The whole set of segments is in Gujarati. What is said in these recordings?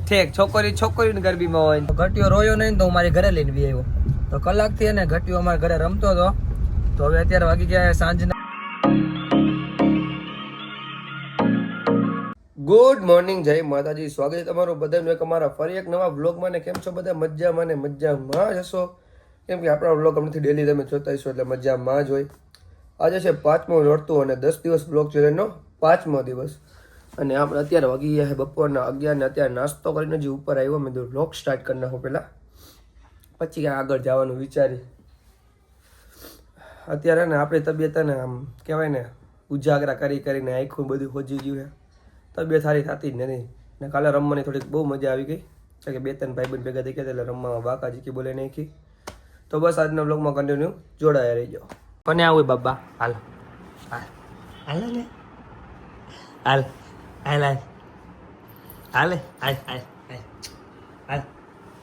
ઠીક છોકરીને ગરબીમાં હોય ઘટિયો રોયો નહીં તો હું મારી ઘરે લઈને બી આવ્યો તો કલાકથી એને ઘટિયો અમારા ઘરે રમતો હતો તો હવે અત્યારે વાગી ગયા સાંજના ગુડ મોર્નિંગ જય માતાજી સ્વાગત છે તમારું બધાનું એક અમારા ફરી એક નવા વ્લોગમાં ને કેમ છો બધા મજામાં ને મજામાં જ હશો કેમ કે આપણા વ્લોગ હમણાંથી ડેલી તમે જોતા હશો એટલે મજામાં જ હોય આજે છે 5મો નોરતું અને 10 દિવસ વ્લોગ ચેલેન્જનો 5મો દિવસ અને આપણે અત્યારે વાગી ગયા છે બપોરના 11 ને અત્યારે નાસ્તો કરીને જે ઉપર આવ્યો મેં તો વ્લોગ સ્ટાર્ટ કરી નાખો પહેલાં પછી આગળ જવાનું વિચારી અત્યારે ને આપણી તબિયત ને આમ કહેવાય ને ઉજાગરા કરીને આખું બધું હોજી ગયું છે તબિયત સારી થતી જ નથી ને કાલે રમવાની થોડીક બહુ મજા આવી ગઈ કારણ કે 2-3 ભાઈબંધ ભેગા થઈ ગયા એટલે રમવામાં બાકાજી કે બોલે નાખી તો બસ આજના બ્લોગમાં કન્ટિન્યુ જોડાયા રહી જાઓ કોને આવું બાબા હાલ હાલ ને હાલ હાલ હાલ હાલ હાલ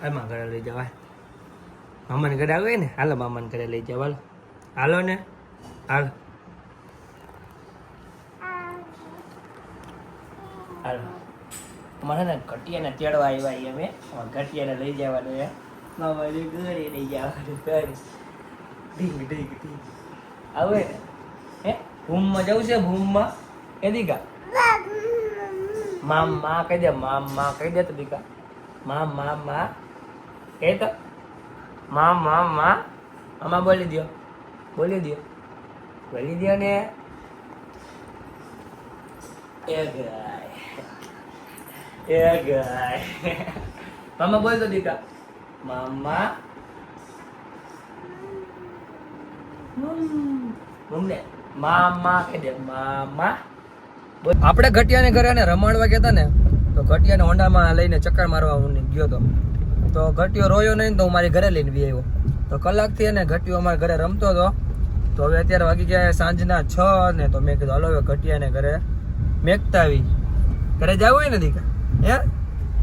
હાલ ઘરે લઈ જવા મામાને ઘરે આવે ને હાલો મામાને ઘરે લઈ જાવ હાલો હાલો ને હાલ હાલો અમારે ને ઘટિયાને તેડવા આવ્યા અમે ઘટિયાને લઈ જવાનું છે મામાને ઘરે લઈ જવાનું ઘરે ઢીંગ ઢીંગ ઢીંગ આવે ને હે ભૂમમાં જવું છે ભૂમમાં એ દીકા મામા કહી દે મામા કહી દે તો દીકા મામા કહે તો મામા મામા બોલી દો ને એ ગાય મામા બોલ તો દીકા મામા મમ્મી મામા કહી દે મામા આપણે ઘટિયાને ઘરે ને રમાડવા ગયા હતા ને તો ઘટિયાને હોન્ડામાં લઈને ચક્કર મારવા હું ગયો હતો તો ઘટિયો રોયો નહીં તો હું મારી ઘરે લઈને બી આવ્યો તો કલાકથી એને ઘટિયો અમારા ઘરે રમતો હતો તો હવે અત્યારે વાગી ગયા સાંજના 6 ને તો મેં કીધું હલો હવે ઘટિયાને ઘરે મેકતા આવી ઘરે જવું હોય ને દીકા હે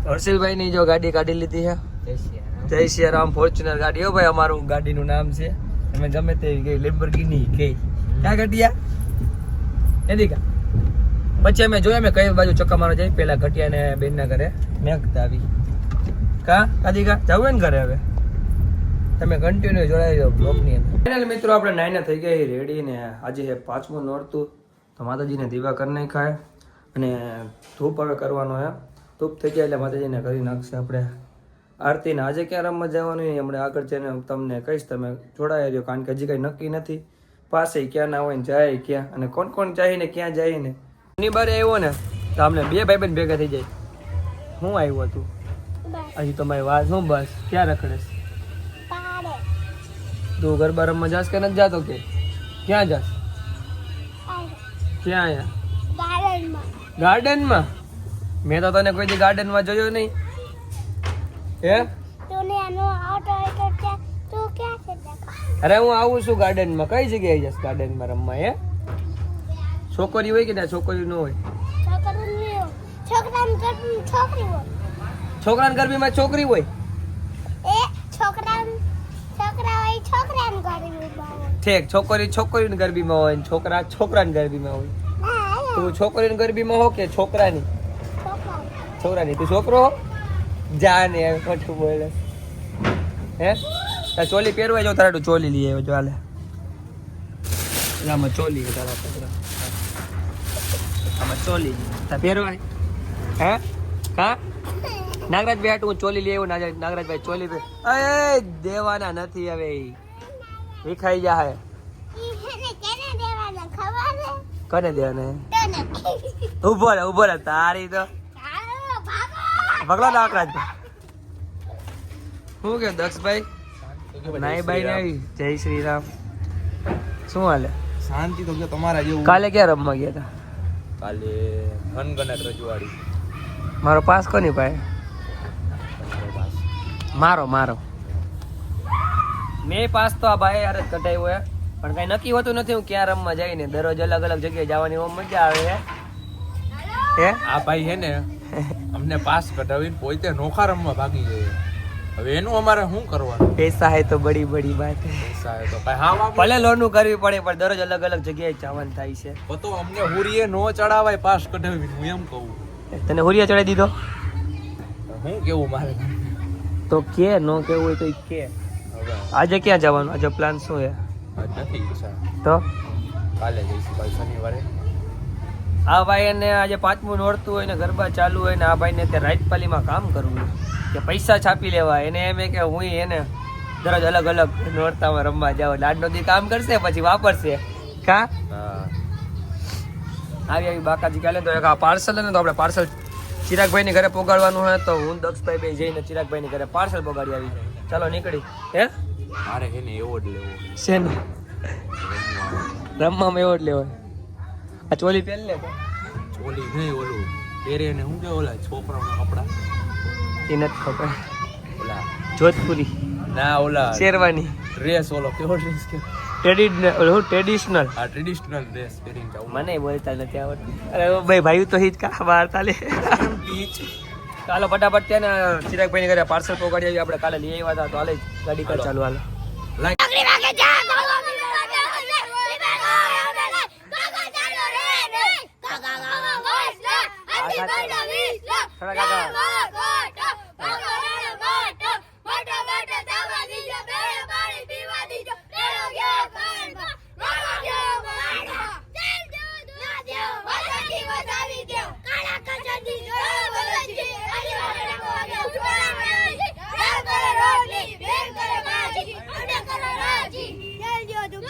હર્ષિલભાઈની જો ગાડી કાઢી લીધી છે જય શ્રી રામ ફોર્ચ્યુનર ગાડી હો ભાઈ અમારું ગાડીનું નામ છે અમે ગમે તે ગઈ લેમ્બોર્ગિની કઈ ક્યાં ઘટિયા એ દીકા પછી અમે જોયા મેં કઈ બાજુ ચક્કા મારવા જાય પેલા ઘટિયાને બેનના ઘરે મેકતા આવી કાદી કા જવું ને ઘરે હવે તમે કન્ટિન્યુ જોડાઈ જાઓ બ્લોગની અંદર ફાઇનલ મિત્રો આપણે નાઈને થઈ ગઈ રેડી ને આજે છે 5મું નોરતું તો માતાજીને દીવા કરી નાખાય અને ધૂપ હવે કરવાનો હે ધૂપ થઈ જાય એટલે માતાજીને કરી નાખશે આપણે આરતીને આજે ક્યાં રમવા જવાનું નહીં હમણાં આગળ છે ને તમને કહીશ તમે જોડાઈ રહ્યો કારણ કે હજી કંઈ નક્કી નથી પાસે ક્યાં ના હોય ને જાય ક્યાં અને કોણ કોણ જાય ને ક્યાં જાય ને એની બારે આવ્યો ને તો અમને 2 ભાઈબંધ ભેગા થઈ જાય હું આવ્યો હતું હજી તમારી વાત શું બસ ક્યાં રખડેશ તું ગરબા રમવા જાસ કે નથી જાતો કે ક્યાં જાસ ક્યાં અહીંયા ગાર્ડનમાં મેં તો તને કોઈ દી ગાર્ડનમાં જોયો નહીં હે અરે હું આવું છું ગાર્ડનમાં કઈ જગ્યાએ જઈશ ગાર્ડનમાં રમવા હે છોકરી હોય કે ના છોકરી ન હોય છોકરાને ગરબીમાં છોકરી હોય ઠીક છોકરીને ગરબીમાં હોય છોકરાને ગરબીમાં હોય તું છોકરીને ગરબીમાં હો કે છોકરાની તું છોકરો હો જા ને ખોટું બોલે હે તાર ચોલી પહેરવા જાવ તારે તું ચોલી લઈ આવ્યો ચાલે આમાં ચોલી તારા છોકરા આમાં ચોલી તાર પહેરવાની હે કા નાગરાજભાઈ હાટું હું ચોલી લઈ આવ્યો નાગરાજભાઈ ચોલી દેવાના નથી હવે વિખાઈ જાય કને દેવાના ઉભો રે તારી તો ભગલો નાગરાજભાઈ શું કે દક્ષભાઈ નાઈ ભાઈ નાઈ જય શ્રી રામ શું હાલે શાંતિ તો તમારા જેવું કાલે ક્યાં રમવા ગયા હતા કાલે ઘનઘનાટ રજવાડી મારો પાસ કોની ભાઈ મારો મેં પાસ તો આ ભાઈ યાર જ કઢાવ્યો હે પણ કઈ નક્કી હોતું નથી હું ક્યાં રમવા જઈને દરરોજ અલગ અલગ જગ્યાએ જવાની મજા આવે હે આ ભાઈ છે ને અમને પાસ કઢાવીને પોતે નોખા રમવા ભાગી જાય. હવે એનું અમારે શું કરવાનું? પૈસા હે તો બડી બડી બાત હે. પૈસા હે તો કાંઈ હા ભલે લોનું કરવી પડે પણ દરરોજ અલગ અલગ જગ્યાએ જવાનું થાય છે. તો અમને હુરીએ નો ચડાવાય પાસ કઢાવીને, હું એમ કહું. તને હુરિયા ચડાવી દીધો હું કેવું મારે તો કે નો કેવું હોય તો ઈ કે. હવે આજે ક્યાં જવાનું? આજે પ્લાન શું છે? આજ નથી ઈચ્છા, તો કાલે જઈશું, કાલે શનિવારે. આ ભાઈ એને આજે 5મું નોરતું હોય ને ગરબા ચાલુ હોય ને આ ભાઈને તે રાઈટપાલીમાં કામ કરવું કે પૈસા છાપી લેવા. એને એમ કે હું એને દરરોજ અલગ અલગ નોરતામાં રમવા જાવ. લાડનો દી કામ કરશે પછી વાપરશે. કા હા, આવી બાકાજી કાલે તો એક આ પાર્સલ ને તો આપણે પાર્સલ ચિરાગભાઈની ઘરે પોગાડવાનું હોય તો હું દક્ષભાઈ બે જઈને ચિરાગભાઈની ઘરે પાર્સલ પોગાડી આવી. ચાલો નીકળી. હે મારે એને એવોર્ડ લેવો. શેનો? રમવામાં એવોર્ડ લેવો. આ ચોલી પહેર લે તો ચોલી નહીં, ઓલું પહેરે ને શું કે ઓલા છોકરાઓના કપડા, એ નથી ખબર. ઓલા જોધપુરી ના ઓલા શેરવાની ડ્રેસ, ઓલો કેવો ડ્રેસ કે ટ્રેડિશનલ. આ ટ્રેડિશનલ ડ્રેસ પહેરીને જાઉં. મને બોલતા નથી આવડતું. અરે ભાઈ ભાઈ તો હિત કા બહાર તાલે. ચાલો ફટાફટ ત્યાં ને ચિરાગભાઈની ઘરે પાર્સલ પોગાડી આવી. આપણે કાલે લઈ આવ્યા હતા તો હાલે ગાડી કર ચાલુ હાલો.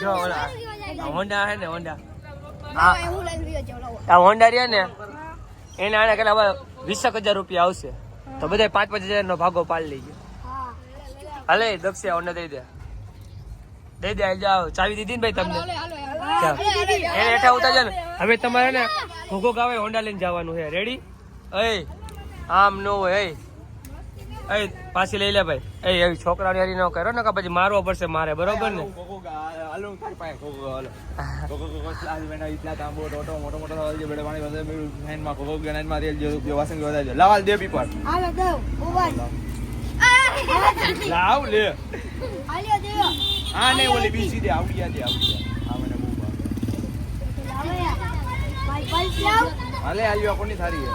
જો ઓલા હોન્ડા હે ને હોન્ડા, આ હોન્ડા રહ્યા ને એને આને કેટલા 20,000 રૂપિયા આવશે તો બધા 5,000 નો ભાગો પાડી લઈ ગયો. હાલે દક્ષિયા હોન્ડા દઈ દે જાઓ. ચાવી દીધી ને ભાઈ તમને. એને હેઠા ઉતારજો ને. હવે તમારે ને ભોગો ગાવે હોન્ડા લઈને જવાનું છે. રેડી? એ આમ નો હોય. એ પાછી લઈ લે ભાઈ. એ એવી છોકરાની હારી ન કરો ને કે પછી મારવો પડશે મારે. બરોબર ને? લાવ લે. હા નહીં ઓલી બીજી દે આવડી દે હાલે આવ્યો કોની થારી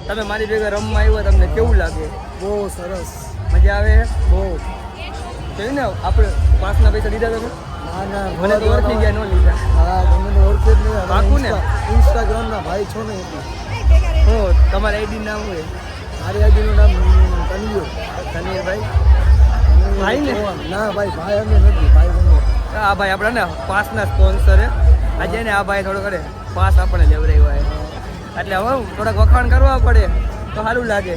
તમે મારી ભેગા રમવા આવ્યો, તમને કેવું લાગે? બહુ સરસ, મજા આવે? બહુ. જોયું ને આપણે 5ના પૈસા લીધા તમે? ના ના, મને તો ઓળખી ગયા, ન લીધા. હા તમને ઓળખે જ નહીં. પાકું ને? ઇન્સ્ટાગ્રામ ના ભાઈ છો ને એટલે. હો તમારા આઈડી નામ શું છે? મારી આઈડીનું નામ કનિયો. ધનીરભાઈ ભાઈ ને? ના ભાઈ, ભાઈ અમે નથી, ભાઈ ગમે. આ ભાઈ આપણા ને 5ના સ્પોન્સર હે. આજે ને આ ભાઈ થોડો કરે 5 આપણે લેવડાવ્યો હોય એટલે હવે થોડાક વખાણ કરવા પડે તો સારું લાગે.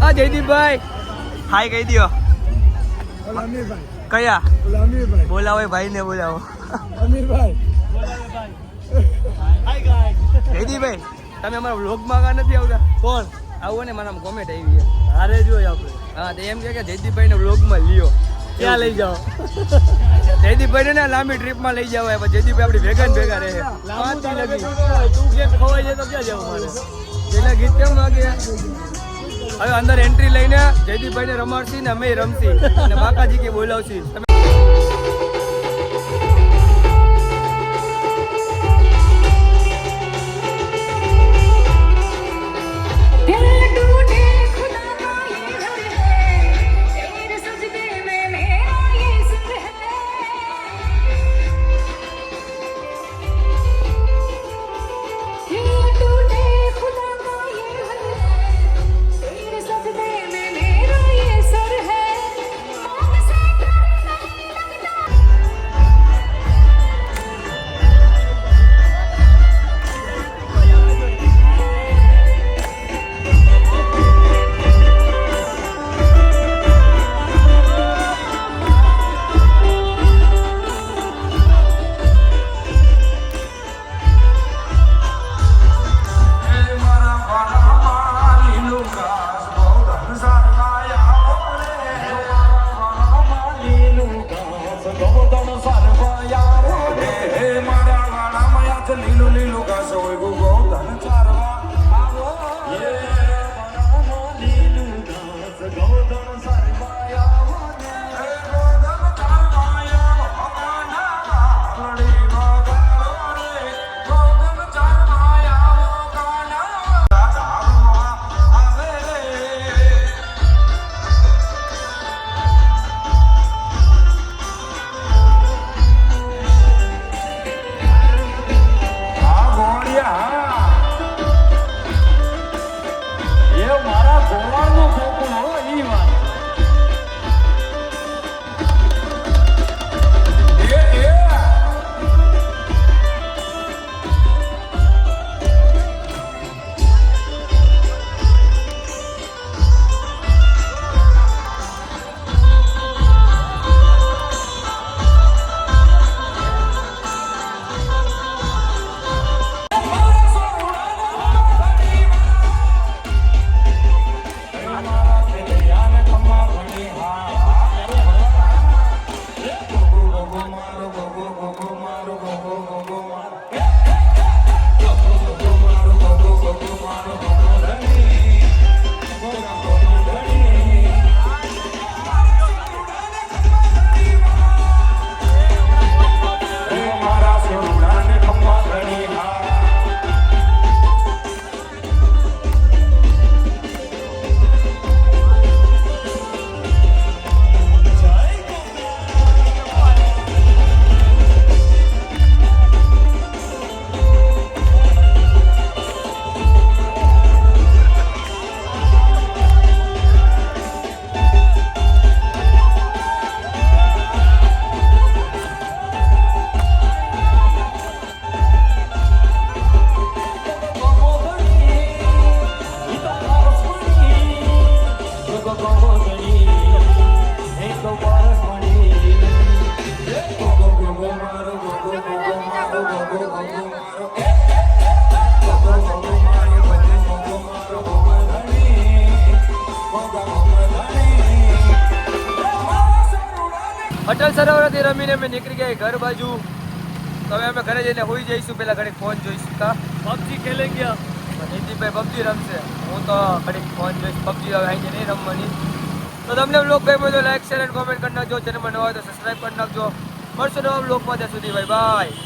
હા જયદીપભાઈ હાય કહી દો. ઓલા અમીરભાઈ, કયા ઓલા અમીરભાઈ, બોલાવો એ ભાઈને બોલાવો. અમીરભાઈ. જયદીપભાઈ તમે અમારા વ્લોગમાં આગળ નથી આવતા? કોણ? આવો ને મારા કોમેન્ટ આવી છે. હારે જોઈએ આપણે. હા તો એમ કે જયદીપભાઈ ને વ્લોગમાં લ્યો. ક્યાં લઈ જાઓ? જયદીપભાઈ ને લાંબી ટ્રીપમાં લઈ જાવ. જયદીપભાઈ આપણી ભેગા ને ભેગા રહે. તું કે ખવાઈ જાય તો ક્યાં જવું મારે? પેલા ગીત કેમ વાગે? હવે અંદર એન્ટ્રી લઈને જયદીપભાઈ ને રમાડશી ને અમે રમશી અને બાકાજી કે બોલાવશી. અટલ સરોવરથી રમીને અમે નીકળી ગયા ઘર બાજુ. તો હવે અમે ઘરે જઈને હોઈ જઈશું. પેલા ઘડીક ફોન જોઈશું. પબજી ખેલે ગયા. નીતિભાઈ પબજી રમશે, હું તો ઘડીક ફોન જોઈશ. પબજી હવે અહીં નહીં રમવાની. તો તમને બ્લોગ ગમ્યો તો લાઈક શેર અને કોમેન્ટ કરી નાખજો. ચેનલમાં નવા હોય તો સબસ્ક્રાઈબ કરી નાખજો. મળશું નવા બ્લોગમાં. ત્યાં સુધી બાય બાય.